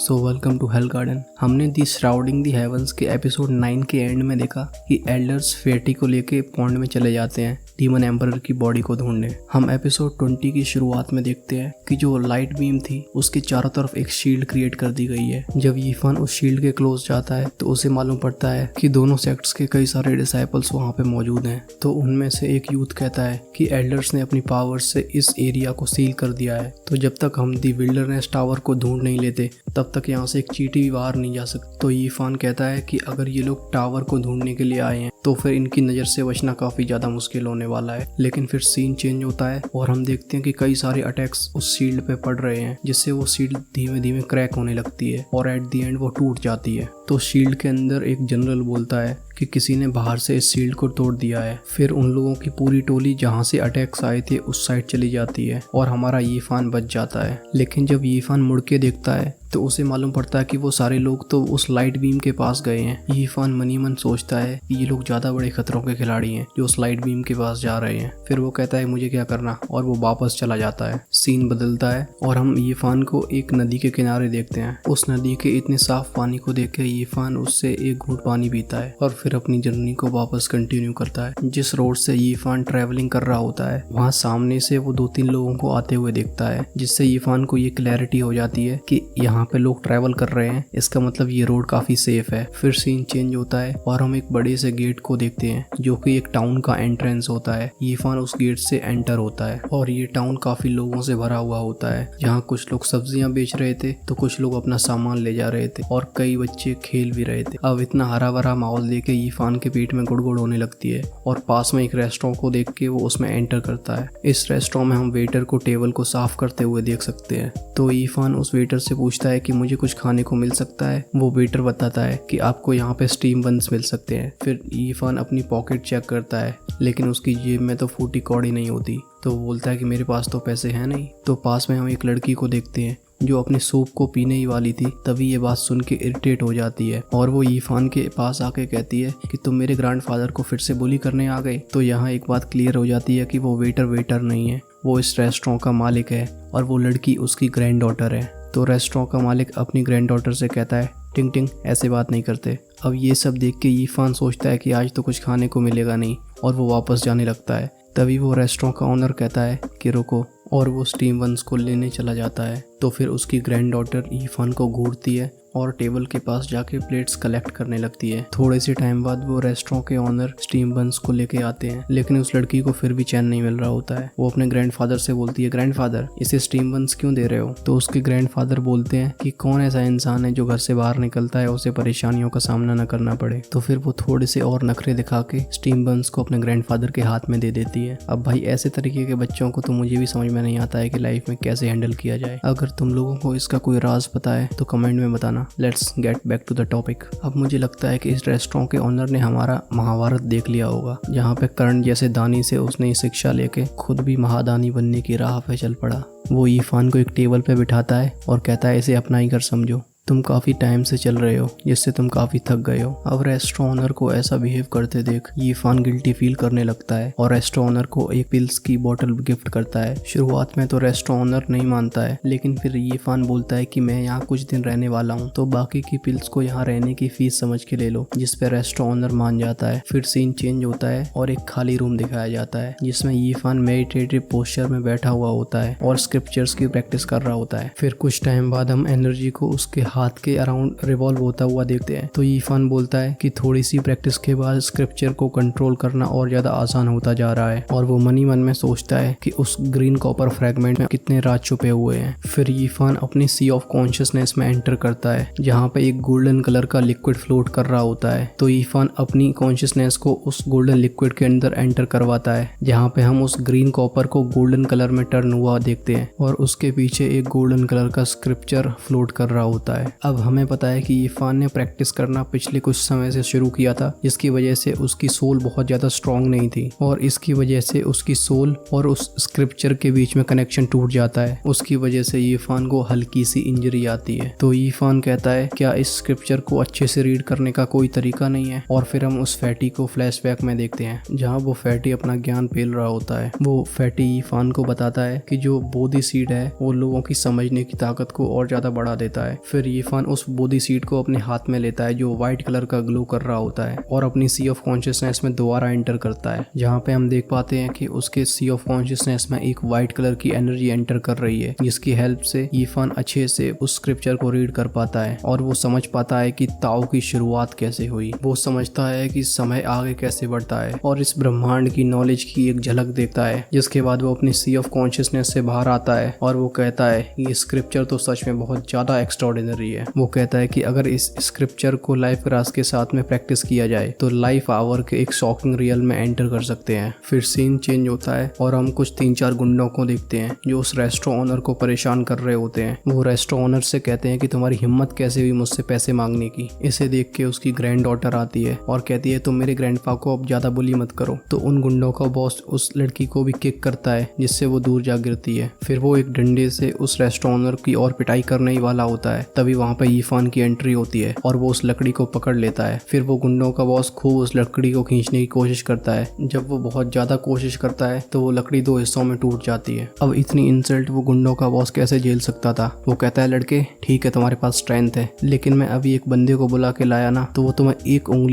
So welcome to hell garden. हमने the श्राउडिंग the heavens के episode 9 के एंड में देखा कि एल्डर्स फेटी को लेके पॉन्ड में चले जाते हैं डीमन एम्परर की बॉडी को ढूंढने। हम एपिसोड 20 की शुरुआत में देखते हैं कि जो लाइट बीम थी उसके चारों तरफ एक शील्ड क्रिएट कर दी गई है। जब यीफान उस शील्ड के क्लोज जाता है तो उसे मालूम पड़ता है कि दोनों सेक्ट्स के कई सारे डिसाइपल्स वहाँ पे मौजूद हैं। तो उनमें से एक यूथ कहता है कि एल्डर्स ने अपनी पावर्स से इस एरिया को सील कर दिया है, तो जब तक हम दी विल्डरनेस टावर को ढूंढ नहीं लेते तब तक यहाँ से एक चींटी भी बाहर नहीं जा सकती। तो यीफान कहता है कि अगर ये लोग टावर को ढूंढने के लिए आए हैं तो फिर इनकी नज़र से बचना काफ़ी ज़्यादा मुश्किल होने वाला है। लेकिन फिर सीन चेंज होता है और हम देखते हैं कि कई सारे अटैक्स उस शील्ड पे पड़ रहे हैं, जिससे वो शील्ड धीमे धीमे क्रैक होने लगती है और एट दी एंड वो टूट जाती है। तो शील्ड के अंदर एक जनरल बोलता है कि किसी ने बाहर से इस शील्ड को तोड़ दिया है। फिर उन लोगों की पूरी टोली जहाँ से अटैक्स आए थे उस साइड चली जाती है और हमारा यीफान बच जाता है। लेकिन जब यीफान मुड़ के देखता है तो उसे मालूम पड़ता है कि वो सारे लोग तो उस लाइट बीम के पास गए हैं। यीफान मनी मन सोचता है कि ये लोग ज़्यादा बड़े खतरों के खिलाड़ी हैं जो उस लाइट बीम के पास जा रहे हैं। फिर वो कहता है मुझे क्या करना, और वो वापस चला जाता है। सीन बदलता है और हम यीफान को एक नदी के किनारे देखते हैं। उस नदी के इतने साफ पानी को देख के यीफान उससे एक घूंट पानी पीता है और फिर अपनी जर्नी को वापस कंटिन्यू करता है। जिस रोड से यीफान ट्रैवलिंग कर रहा होता है वहाँ सामने से वो 2-3 लोगों को आते हुए देखता है, जिससे यीफान को ये क्लैरिटी हो जाती है कि यहाँ पे लोग ट्रैवल कर रहे हैं, इसका मतलब ये रोड काफी सेफ है। फिर सीन चेंज होता है और हम एक बड़े से गेट को देखते हैं जो कि एक टाउन का एंट्रेंस होता है। यीफान उस गेट से एंटर होता है और ये टाउन काफी लोगों से भरा हुआ होता है, जहाँ कुछ लोग सब्जियां बेच रहे थे तो कुछ लोग अपना सामान ले जा रहे थे और कई बच्चे खेल भी रहे थे। अब इतना हरा भरा माहौल देख के यीफान के पेट में गुड़गुड़ होने लगती है और पास में एक रेस्टोरेंट को देख के वो उसमें एंटर करता है। इस रेस्टोरेंट में हम वेटर को टेबल को साफ करते हुए देख सकते हैं। तो यीफान उस वेटर से पूछता है कि मुझे कुछ खाने को मिल सकता है। वो वेटर बताता है कि आपको यहाँ पे स्टीम बंस मिल सकते हैं। फिर यीफान अपनी पॉकेट चेक करता है लेकिन उसकी जेब में तो फूटी कौड़ी नहीं होती, तो वो बोलता है कि मेरे पास तो पैसे हैं नहीं। तो पास में हम एक लड़की को देखते हैं जो अपनी सूप को पीने ही वाली थी। तभी ये बात सुन के इरिटेट हो जाती है और वो यीफान के पास आके कहती है कि तुम मेरे ग्रैंडफादर को फिर से बुली करने आ गए। तो यहाँ एक बात क्लियर हो जाती है कि वो वेटर नहीं है, वो इस रेस्टोरेंट का मालिक है और वो लड़की उसकी ग्रैंड डॉटर है। तो रेस्टोरेंट का मालिक अपनी ग्रैंड डॉटर से कहता है टिंग टिंग ऐसे बात नहीं करते। अब ये सब देख के यीफान सोचता है कि आज तो कुछ खाने को मिलेगा नहीं और वो वापस जाने लगता है। तभी वो रेस्टोरेंट का ओनर कहता है कि रुको, और वो स्टीम बंस को लेने चला जाता है। तो फिर उसकी ग्रैंड डॉटर यीफान को घूरती है और टेबल के पास जाके प्लेट्स कलेक्ट करने लगती है। थोड़े से टाइम बाद वो रेस्टोरेंट के ओनर स्टीम बंस को लेके आते हैं, लेकिन उस लड़की को फिर भी चैन नहीं मिल रहा होता है। वो अपने ग्रैंडफादर से बोलती है ग्रैंडफादर इसे स्टीम बंस क्यों दे रहे हो। तो उसके ग्रैंडफादर बोलते हैं कि कौन ऐसा इंसान है जो घर से बाहर निकलता है उसे परेशानियों का सामना न करना पड़े। तो फिर वो थोड़े से और नखरे दिखा के स्टीम बंस को अपने ग्रैंडफादर के हाथ में दे देती है। अब भाई ऐसे तरीके के बच्चों को तो मुझे भी समझ में नहीं आता है कि लाइफ में कैसे हैंडल किया जाए। अगर तुम लोगों को इसका कोई राज पता है तो कमेंट में बताना। Let's get back to the topic. अब मुझे लगता है कि इस रेस्टोरेंट के ओनर ने हमारा महाभारत देख लिया होगा, जहाँ पे कर्ण जैसे दानी से उसने शिक्षा लेके खुद भी महादानी बनने की राह पे चल पड़ा। वो यीफान को एक टेबल पे बिठाता है और कहता है इसे अपना ही घर समझो, तुम काफी टाइम से चल रहे हो जिससे तुम काफी थक गए हो। अब रेस्टोरेंट ओनर को ऐसा बिहेव करते देख यीफान गिल्टी फील करने लगता है और रेस्टोरेंट ओनर को एक पिल्स की बोतल गिफ्ट करता है। शुरुआत में तो रेस्टोरेंट ओनर नहीं मानता है, लेकिन फिर यीफान बोलता है कि मैं यहाँ कुछ दिन रहने वाला हूँ तो बाकी की पिल्स को यहाँ रहने की फीस समझ के ले लो, जिस पे रेस्टोरेंट ओनर मान जाता है। फिर सीन चेंज होता है और एक खाली रूम दिखाया जाता है जिसमें यीफान मेडिटेटिव पोस्चर में बैठा हुआ होता है और स्क्रिप्चर्स की प्रैक्टिस कर रहा होता है। फिर कुछ टाइम बाद हम एनर्जी को उसके हाथ के अराउंड रिवॉल्व होता हुआ देखते हैं। तो यीफान बोलता है कि थोड़ी सी प्रैक्टिस के बाद स्क्रिप्चर को कंट्रोल करना और ज्यादा आसान होता जा रहा है और वो मनी मन में सोचता है कि उस ग्रीन कॉपर फ्रैगमेंट में कितने राज छुपे हुए हैं। फिर यीफान अपनी सी ऑफ कॉन्शियसनेस में एंटर करता है जहाँ पे एक गोल्डन कलर का लिक्विड फ्लोट कर रहा होता है। तो यीफान अपनी कॉन्शियसनेस को उस गोल्डन लिक्विड के अंदर एंटर करवाता है जहाँ पे हम उस ग्रीन कॉपर को गोल्डन कलर में टर्न हुआ देखते हैं और उसके पीछे एक गोल्डन कलर का स्क्रिप्चर फ्लोट कर रहा होता है। अब हमें पता है कि यीफान ने प्रैक्टिस करना पिछले कुछ समय से शुरू किया था, जिसकी वजह से उसकी सोल बहुत ज्यादा स्ट्रांग नहीं थी और इसकी वजह से उसकी सोल और उस स्क्रिप्चर के बीच में कनेक्शन टूट जाता है। उसकी वजह से यीफान को हल्की सी इंजरी आती है। तो यीफान कहता है क्या इस स्क्रिप्चर को अच्छे से रीड करने का कोई तरीका नहीं है। और फिर हम उस फैटी को फ्लैशबैक में देखते हैं जहाँ वो फैटी अपना ज्ञान पेल रहा होता है। वो फैटी यीफान को बताता है कि जो बोधि सीड है वो लोगों की समझने की ताकत को और ज्यादा बढ़ा देता है। फिर यीफान उस बोधी सीड को अपने हाथ में लेता है जो व्हाइट कलर का ग्लो कर रहा होता है और अपनी सी ऑफ कॉन्शियसनेस में दोबारा एंटर करता है, जहाँ पे हम देख पाते हैं कि उसके सी ऑफ कॉन्शियसनेस में एक व्हाइट कलर की एनर्जी एंटर कर रही है, जिसकी हेल्प से यीफान अच्छे से उस स्क्रिप्चर को रीड कर पाता है और वो समझ पाता है कि ताओ की शुरुआत कैसे हुई। वो समझता है कि समय आगे कैसे बढ़ता है और इस ब्रह्मांड की नॉलेज की एक झलक देखता है, जिसके बाद वो अपनी सी ऑफ कॉन्शियसनेस से बाहर आता है और वो कहता है ये स्क्रिप्चर तो सच में बहुत ज्यादा एक्स्ट्राऑर्डिनरी है। वो कहता है कि अगर इस स्क्रिप्चर को लाइफ ग्रास के साथ में प्रैक्टिस किया जाए तो लाइफ आवर के एक शॉकिंग रियल में एंटर कर सकते हैं। फिर सीन चेंज होता है और हम कुछ 3-4 गुंडों को देखते हैं जो उस रेस्टोरेंट ओनर को परेशान कर रहे होते हैं। वो रेस्टोरेंट ओनर से कहते हैं कि तुम्हारी हिम्मत कैसे हुई मुझसे पैसे मांगने की। इसे देख के उसकी ग्रैंड डॉटर आती है और कहती है तुम मेरे ग्रैंडपा को अब ज्यादा बुली मत करो। तो उन गुंडों का बॉस उस लड़की को भी किक करता है जिससे वो दूर जा गिरती है। फिर वो एक डंडे से उस रेस्टोरेंट ओनर की और पिटाई करने ही वाला होता है, तभी वहाँ पे यीफान की एंट्री होती है और वो उस लकड़ी को पकड़ लेता है। फिर वो गुंडों का बॉस खूब उस लकड़ी को खींचने की कोशिश करता है। जब वो बहुत ज्यादा कोशिश करता है तो वो लकड़ी 2 हिस्सों में टूट जाती है। अब इतनी इंसल्ट वो गुंडों का बॉस कैसे झेल सकता था। वो कहता है लड़के ठीक है तुम्हारे पास स्ट्रेंथ है, लेकिन मैं अभी एक बंदे को बुला के लाया ना तो वो तुम्हें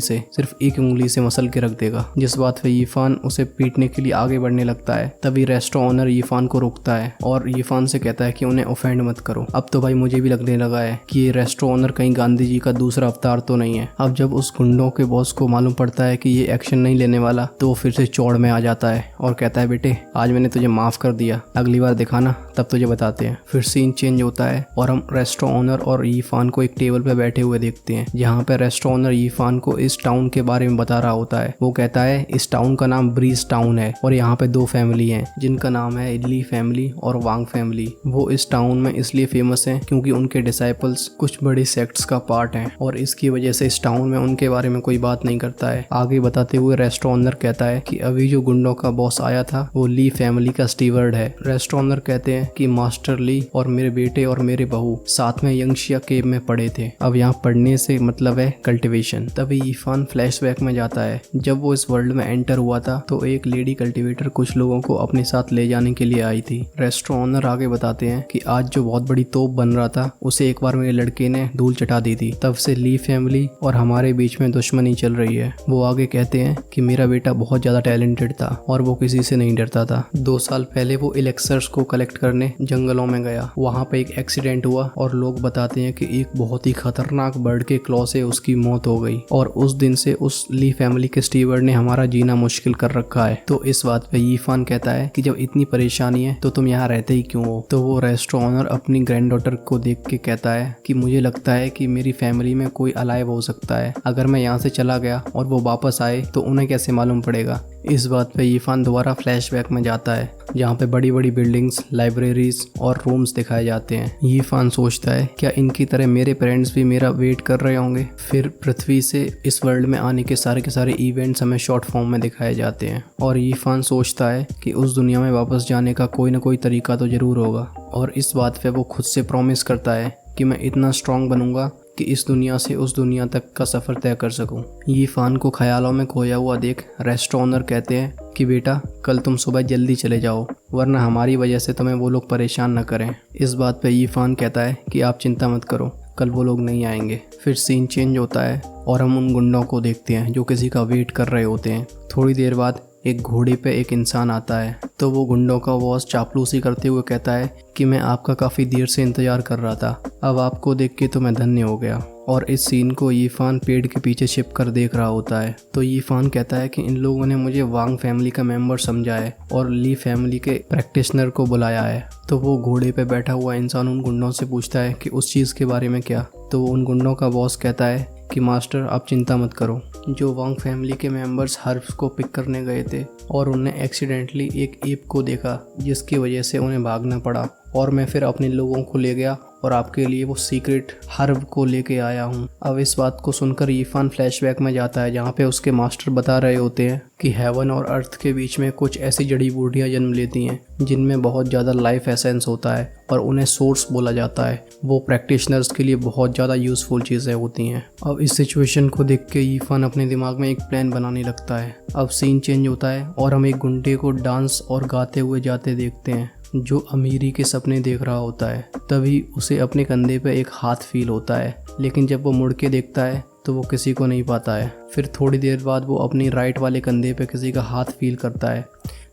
सिर्फ एक उंगली से मसल के रख देगा। जिस बात पे यीफान उसे पीटने के लिए आगे बढ़ने लगता है, तभी रेस्टोरेंट ओनर यीफान को रोकता है और यीफान से कहता है कि उन्हें ऑफेंड मत करो। अब तो भाई मुझे भी लगने लगा है कि ये रेस्टोरेंट ओनर कहीं गांधी जी का दूसरा अवतार तो नहीं है। अब जब उस गुंडों के बॉस को मालूम पड़ता है कि ये एक्शन नहीं लेने वाला तो वो फिर से चौड़ में आ जाता है और कहता है बेटे आज मैंने तुझे माफ कर दिया, अगली बार दिखाना तब तुझे बताते हैं। फिर सीन चेंज होता है और हम रेस्टोरेंट ओनर और यीफान को एक टेबल पे बैठे हुए देखते हैं, जहाँ पे रेस्टोरेंट ओनर यीफान को इस टाउन के बारे में बता रहा होता है। वो कहता है इस टाउन का नाम ब्रीज टाउन है और यहाँ पे 2 फैमिली हैं जिनका नाम है ली फैमिली और वांग फैमिली। वो इस टाउन में इसलिए फेमस हैं क्योंकि उनके डिसाइपल्स कुछ बड़ी सेक्ट्स का पार्ट हैं और इसकी वजह से इस टाउन में उनके बारे में कोई बात नहीं करता है। आगे बताते हुए रेस्टोरेंट ओनर कहता है कि अभी जो गुंडों का बॉस आया था वो ली फैमिली का स्टीवर्ड है। रेस्टोरेंट ओनर कहते हैं कि मास्टर ली और मेरे बेटे और मेरे बहू साथ में यंगशिया केव में पढ़े थे। अब यहाँ पढ़ने से मतलब है कल्टीवेशन। तभी यीफान फ्लैशबैक में जाता है। जब वो इस वर्ल्ड में एंटर हुआ था तो एक लेडी कल्टीवेटर कुछ लोगों को अपने साथ ले जाने के लिए आई थी। रेस्टोरेंट ओनर आगे बताते हैं कि आज जो बहुत बड़ी तोप बन रहा था उसे एक बार मेरे लड़के ने धूल चटा दी थी, तब से ली फैमिली और हमारे बीच में दुश्मनी चल रही है। वो आगे कहते हैं कि मेरा बेटा बहुत ज्यादा टैलेंटेड था और वो किसी से नहीं डरता था। 2 साल पहले वो इलेक्सर्स को कलेक्ट करने जंगलों में गया। वहाँ पे एक एक्सीडेंट हुआ और लोग बताते हैं कि एक बहुत ही खतरनाक बर्ड के क्लॉ से उसकी मौत हो गई और उस दिन से उस ली फैमिली के स्टीवर्ड ने हमारा जीना मुश्किल कर रखा है। तो इस बात पे यीफान कहता है कि जब इतनी परेशानी है तो तुम यहाँ रहते ही क्यों हो। तो वो रेस्टोरेंट ओनर अपनी ग्रैंड डॉटर को देख के कहता है कि मुझे लगता है कि मेरी फैमिली में कोई अलाइव हो सकता है। अगर मैं यहाँ से चला गया और वो वापस आए तो उन्हें कैसे मालूम पड़ेगा। इस बात पे यीफान दोबारा फ्लैशबैक में जाता है जहाँ पे बड़ी बड़ी बिल्डिंग्स, लाइब्रेरीज और रूम्स दिखाए जाते हैं। यीफान सोचता है क्या इनकी तरह मेरे पेरेंट्स भी मेरा वेट कर रहे होंगे। फिर पृथ्वी से इस वर्ल्ड में आने के सारे इवेंट्स हमें शॉर्ट फॉर्म में दिखाए जाते हैं और यीफान सोचता है कि उस दुनिया में वापस जाने का कोई ना कोई तरीका तो जरूर होगा और इस बात पे वो खुद से प्रॉमिस करता है कि मैं इतना स्ट्रांग बनूंगा कि इस दुनिया से उस दुनिया तक का सफ़र तय कर सकूं। यीफान को ख्यालों में खोया हुआ देख रेस्टोरेंट ओनर कहते हैं कि बेटा कल तुम सुबह जल्दी चले जाओ वरना हमारी वजह से तुम्हें वो लोग परेशान न करें। इस बात पे यीफान कहता है कि आप चिंता मत करो, कल वो लोग नहीं आएंगे। फिर सीन चेंज होता है और हम उन गुंडों को देखते हैं जो किसी का वेट कर रहे होते हैं। थोड़ी देर बाद एक घोड़े पे एक इंसान आता है तो वो गुंडों का बॉस चापलूसी करते हुए कहता है कि मैं आपका काफ़ी देर से इंतज़ार कर रहा था, अब आपको देख के तो मैं धन्य हो गया। और इस सीन को यीफान पेड़ के पीछे छिप कर देख रहा होता है। तो यीफान कहता है कि इन लोगों ने मुझे वांग फैमिली का मेंबर समझा है और ली फैमिली के प्रैक्टिशनर को बुलाया है। तो वो घोड़े पे बैठा हुआ इंसान उन गुंडों से पूछता है कि उस चीज़ के बारे में क्या। तो उन गुंडों का बॉस कहता है कि मास्टर आप चिंता मत करो, जो वांग फैमिली के मेंबर्स हर्ब्स को पिक करने गए थे और उन्हें एक्सीडेंटली एक एप को देखा जिसकी वजह से उन्हें भागना पड़ा और मैं फिर अपने लोगों को ले गया और आपके लिए वो सीक्रेट हर्ब को लेके आया हूँ। अब इस बात को सुनकर यीफान फ्लैशबैक में जाता है जहाँ पे उसके मास्टर बता रहे होते हैं कि हेवन और अर्थ के बीच में कुछ ऐसी जड़ी बूटियाँ जन्म लेती हैं जिनमें बहुत ज़्यादा लाइफ एसेंस होता है और उन्हें सोर्स बोला जाता है। वो प्रैक्टिशनर्स के लिए बहुत ज़्यादा यूज़फुल चीज़ें होती हैं। अब इस सिचुएशन को देख के यीफान अपने दिमाग में एक प्लान बनाने लगता है। अब सीन चेंज होता है और हम एक गुंडे को डांस और गाते हुए जाते देखते हैं। जो अमीरी के सपने देख रहा होता है। तभी उसे अपने कंधे पे एक हाथ फील होता है, लेकिन जब वो मुड़ के देखता है तो वो किसी को नहीं पाता है। फिर थोड़ी देर बाद वो अपनी राइट वाले कंधे पे किसी का हाथ फील करता है,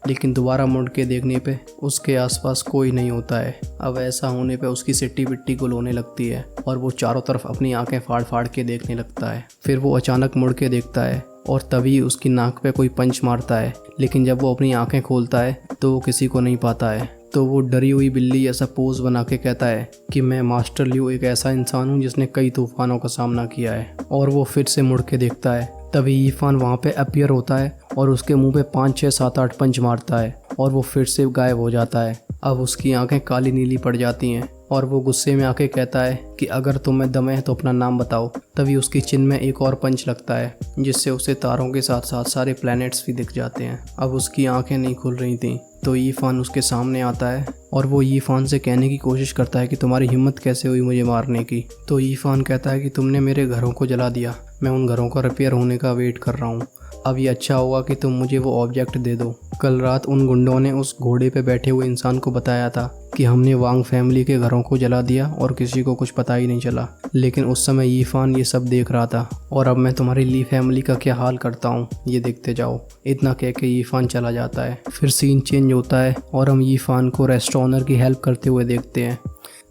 लेकिन दोबारा मुड़ के देखने पे उसके आसपास कोई नहीं होता है। अब ऐसा होने पे उसकी सिट्टी बिट्टी गुल होने लगती है और वो चारों तरफ अपनी आंखें फाड़ फाड़ के देखने लगता है। फिर वो अचानक मुड़ के देखता है और तभी उसकी नाक पे कोई पंच मारता है, लेकिन जब वो अपनी आंखें खोलता है तो वो किसी को नहीं पाता है। तो वो डरी हुई बिल्ली ऐसा पोज बना के कहता है कि मैं मास्टर लियो एक ऐसा इंसान हूँ जिसने कई तूफानों का सामना किया है। और वो फिर से मुड़ के देखता है, तभी यीफान वहाँ पे अपीयर होता है और उसके मुंह पे 5 6 7 8 पंच मारता है और वो फिर से गायब हो जाता है। अब उसकी आंखें काली नीली पड़ जाती हैं और वो गुस्से में आके कहता है कि अगर तुम्हें दम है तो अपना नाम बताओ। तभी उसकी चिन में एक और पंच लगता है, जिससे उसे तारों के साथ साथ सारे प्लैनेट्स भी दिख जाते हैं। अब उसकी आंखें नहीं खुल रही थीं, तो यीफान उसके सामने आता है और वो यीफान से कहने की कोशिश करता है कि तुम्हारी हिम्मत कैसे हुई मुझे मारने की। तो यीफान कहता है कि तुमने मेरे घरों को जला दिया, मैं उन घरों का रिपेयर होने का वेट कर रहा हूँ। अब ये अच्छा होगा कि तुम मुझे वो ऑब्जेक्ट दे दो। कल रात उन गुंडों ने उस घोड़े पे बैठे हुए इंसान को बताया था कि हमने वांग फैमिली के घरों को जला दिया और किसी को कुछ पता ही नहीं चला, लेकिन उस समय यीफान ये सब देख रहा था। और अब मैं तुम्हारी ली फैमिली का क्या हाल करता हूँ ये देखते जाओ। इतना कह के यीफान चला जाता है। फिर सीन चेंज होता है और हम यीफान को रेस्टोरेंट ओनर की हेल्प करते हुए देखते हैं।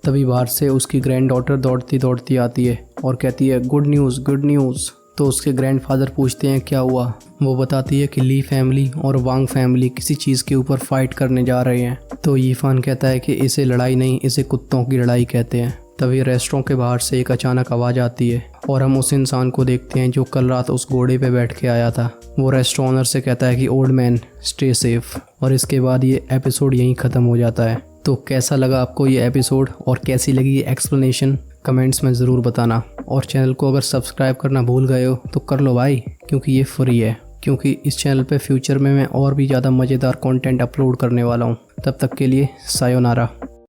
तभी बाहर से उसकी ग्रैंड डॉटर दौड़ती दौड़ती आती है और कहती है गुड न्यूज़ गुड न्यूज़। तो उसके ग्रैंडफादर पूछते हैं क्या हुआ। वो बताती है कि ली फैमिली और वांग फैमिली किसी चीज़ के ऊपर फाइट करने जा रहे हैं। तो यीफान कहता है कि इसे लड़ाई नहीं, इसे कुत्तों की लड़ाई कहते हैं। तभी रेस्टोरेंट के बाहर से एक अचानक आवाज़ आती है और हम उस इंसान को देखते हैं जो कल रात उस घोड़े पे बैठ के आया था। वो रेस्टोरेंट ओनर से कहता है कि ओल्ड मैन स्टे सेफ। और इसके बाद ये एपिसोड यहीं ख़त्म हो जाता है। तो कैसा लगा आपको ये एपिसोड और कैसी लगी ये एक्सप्लेनेशन कमेंट्स में ज़रूर बताना। और चैनल को अगर सब्सक्राइब करना भूल गए हो तो कर लो भाई, क्योंकि ये फ्री है। क्योंकि इस चैनल पे फ्यूचर में मैं और भी ज़्यादा मज़ेदार कंटेंट अपलोड करने वाला हूँ। तब तक के लिए सायोनारा।